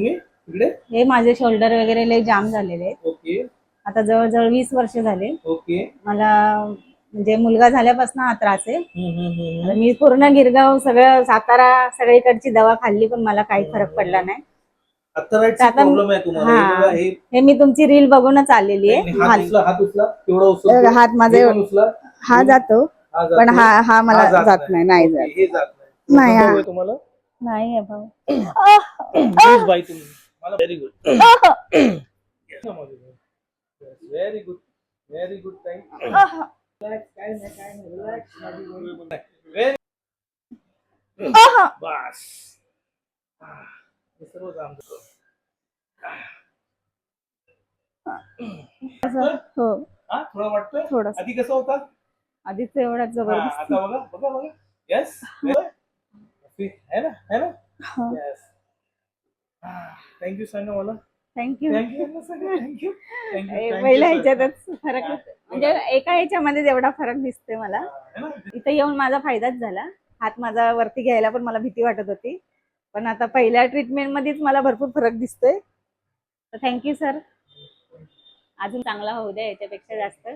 इकडे हे माझे शोल्डर वगैरे लय जाम झालेले आहेत. ओके आता जवळजवळ 20 वर्ष झाले ओके. मला, म्हणजे मुलगा झाल्यापासून हा त्रास आहे. हम्म. मी पूर्ण गिरगाव सगळं सातारा सगळीकडची दवा खाल्ली पण मला काही फरक पडला नाही. अथराइटचा आता प्रॉब्लेम आहे तुम्हाला. हे बघा, हे हे मी तुमची रील बघूनच आलेली आहे. हात उचला तेवढा उचला. हात माझे उचला. हा जातो पण हा मला जात नाही. नाही जात. हे जात नाही नाही तुम्हाला. नाही आहे भाऊ. प्लीज बाय तुम्ही मला. Very good. Very good. Very good time. काय नाही रिलॅक्स. बस सर्व काम हो थोडा वाटतोय. थोडं. आधी कसं होता. आधीच एवढा जबरदस्त. आता बघा बघा बघा. येस है ना. येस. थँक्यू सांगा मला. थँक्यू. थँक्यू. पहिल्या ह्याच्यातच फरक, म्हणजे एका ह्याच्यामध्ये एवढा फरक दिसतोय मला. इथे येऊन माझा फायदाच झाला. हात माझा वरती घ्यायला पण मला भीती वाटत होती, पण आता पहिल्या ट्रीटमेंट मध्येच मला भरपूर फरक दिसतोय. तर थँक्यू सर. अजून चांगला होऊ द्या याच्यापेक्षा जास्त.